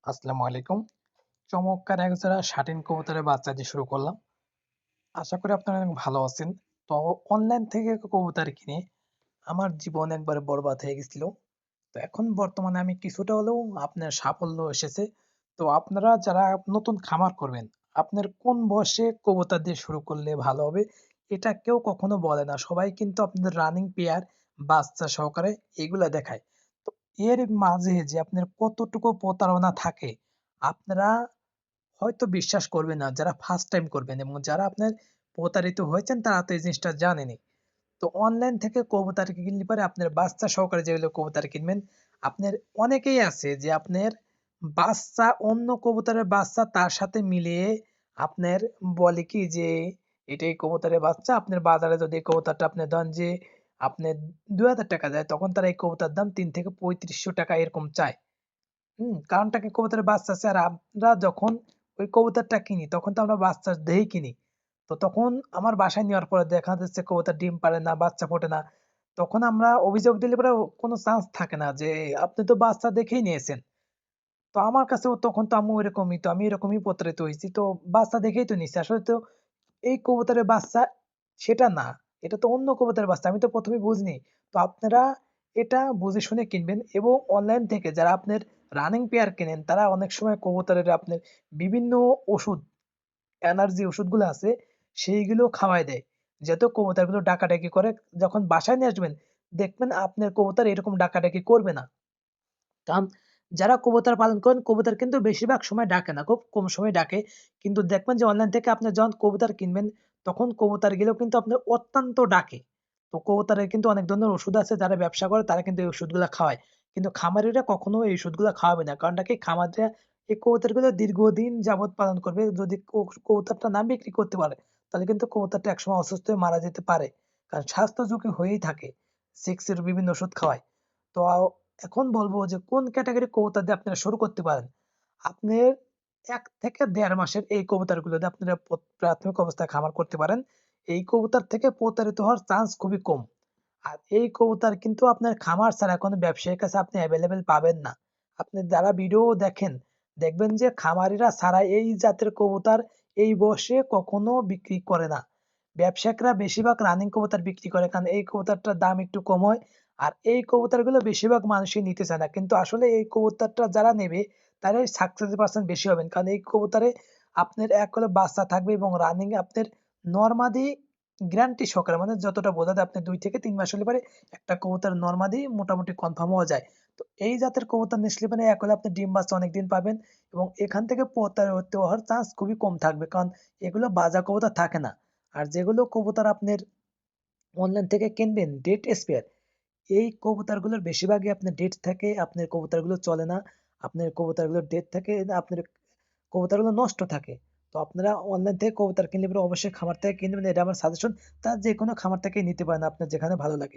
আসসালামু আলাইকুম। চমৎকার এক জোড়া স্বাধীন কবুতরের বাচ্চা দিয়ে শুরু করলাম। আশা করি আপনারা অনেক ভালো আছেন। তো অনলাইন থেকে কবুতর কিনে আমার জীবন একবারে বরবাদ হয়ে গেছিল। তো এখন বর্তমানে আমি কিছুটা হলেও আপনার সাফল্য এসেছে। তো আপনারা যারা নতুন খামার করবেন, আপনার কোন বয়সে কবুতর দিয়ে শুরু করলে ভালো হবে, এটা কেউ কখনো বলে না। সবাই কিন্তু আপনাদের রানিং পেয়ার, বাচ্চা সহকারে এগুলা দেখায়। তো এর মাঝে যে আপনার কতটুকু প্রতারণা থাকে, আপনারা হয়তো বিশ্বাস করবেন না যারা ফার্স্ট টাইম করবেন এবং যারা আপনার প্রতারিত হয়েছেন তারা তো এই জিনিসটা জানেনই। তো অনলাইন থেকে কবুতর কিনলে পরে আপনার বাচ্চা সহকারে যেগুলো কবুতর কিনবেন, আপনার অনেকেই আছে যে আপনার বাচ্চা অন্য কবুতরের বাচ্চা তার সাথে মিলিয়ে আপনার বলে কি যে এটাই কবুতরের বাচ্চা। আপনার বাজারে যদি এই কবুতরটা আপনি ধরেন যে আপনার 2000 টাকা যায়, তখন তারা এই কবুতর দাম 3 থেকে 3500 টাকা এরকম চায়। কারণটা কি, কবুতরের বাচ্চা আছে আর আমরা যখন ওই কবুতরটা কিনি তখন তো আমরা বাচ্চা দেখেই কিনি। তো তখন আমার বাসায় নেওয়ার পরে দেখা যাচ্ছে কবুতর ডিম পারে না, বাচ্চা ফোটে না। তখন আমরা অভিযোগ দিলে পরে কোনো চান্স থাকে না যে আপনি তো বাচ্চা দেখেই নিয়েছেন। তো আমার কাছেও তখন তো আম্মু এরকমই, তো আমি এরকমই প্রতারিত হয়েছি। তো বাচ্চা দেখেই তো নিছি। আসলে তো এই কবুতরের বাচ্চা সেটা না। এটা তো অন্য কবুতরের বাচ্চা। আমি তো ১ম এই বুঝিনি। তো আপনারা এটা বুঝে শুনে কিনবেন এবং অনলাইন থেকে যারা আপনার রানিং পেয়ার কেনেন তারা অনেক সময় কবুতরের আপনার বিভিন্ন ওষুধ, এনার্জি ওষুধগুলো আছে সেইগুলো খাওয়ায় দেয়। যাতে কবুতরগুলো ডাকাডাকি করে, যখন বাসায় নিয়ে আসবেন দেখবেন আপনার কবুতর এরকম ডাকাডাকি করবে না। কারণ যারা কবুতর পালন করেন, কবুতর কিন্তু বেশিরভাগ সময় ডাকে না, খুব কম সময় ডাকে। কিন্তু দেখবেন যে অনলাইন থেকে আপনি যখন কবুতর কিনবেন তখন কবুতরগুলো কিন্তু আপনার অত্যন্ত ডাকে। তো কবুতরের কিন্তু অনেক ধরনের ওষুধ আছে, যারা ব্যবসা করে তারা কিন্তু এই ওষুধগুলা খাওয়ায়। কিন্তু খামারিরা কখনো এই ওষুধগুলা খাওয়াবে না। কারণটা কি, খামারিরা এই কবুতরগুলো দীর্ঘদিন যাবত পালন করবে। যদি কবুতরটা না বিক্রি করতে পারে তাহলে কিন্তু কবুতরটা একসময় অসুস্থ হয়ে মারা যেতে পারে। কারণ স্বাস্থ্য ঝুঁকি হয়েই থাকে। সেক্সের বিভিন্ন ওষুধ খাওয়ায়। তো এখন বলবো যে কোন ক্যাটাগরি কবুতর দিয়ে আপনারা শুরু করতে পারেন। আপনার 1 থেকে 1.5 মাসের এই কবুতরগুলো দিয়ে আপনারা প্রাথমিক অবস্থায় খামার করতে পারেন। এই কবুতর থেকে প্রতারিত হওয়ার চান্স খুবই কম। আর এই কবুতর কিন্তু আপনার খামার ছাড়া কোনো ব্যবসায়ীর কাছে আপনি অ্যাভেলেবেল পাবেন না। আপনি যারা ভিডিও দেখেন, দেখবেন যে খামারিরা ছাড়া এই জাতের কবুতর এই বয়সে কখনো বিক্রি করে না। ব্যবসায়িকরা বেশিরভাগ রানিং কবুতর বিক্রি করে, কারণ এই কবুতরটার দাম একটু কম হয়। আর এই কবুতরগুলো বেশিরভাগ মানুষই নিতে চায় না। কিন্তু আসলে এই কবুতরটা যারা নেবে তারাই সাকসেসের পার্সেন্ট বেশি হবেন। কারণ এই কবুতরে আপনার এক হলো বাচ্চা থাকবে এবং রানিং এ আপনার নরমাদি গ্যারান্টি সহকারে, মানে যতটা বোঝা যায় আপনি 2 থেকে 3 মাস হলে পরে একটা কবুতর নরমাদি মোটামুটি কনফার্ম হওয়া যায়। তো এই জাতের কবুতর নিলে মানে এক হলে আপনি ডিম বাচ্চা অনেকদিন পাবেন এবং এখান থেকে প্রতারিত হওয়ার চান্স খুবই কম থাকবে। কারণ এগুলো বাজা কবুতর থাকে না। আর যেগুলো কবুতর আপনার অনলাইন থেকে কিনবেন ডেট স্পেয়ার, এই কবুতরগুলোর বেশিরভাগই আপনার ডেট থাকে, আপনার কবুতরগুলো চলে না। আপনার কবুতরগুলোর ডেট থাকে, আপনার কবুতরগুলো নষ্ট থাকে। তো আপনারা অনলাইন থেকে কবুতর কিনলে পরে অবশ্যই খামার থেকে কিনবেন, এটা আমার সাজেশন। তার যেকোনো খামার থেকেই নিতে পারেন আপনার যেখানে ভালো লাগে।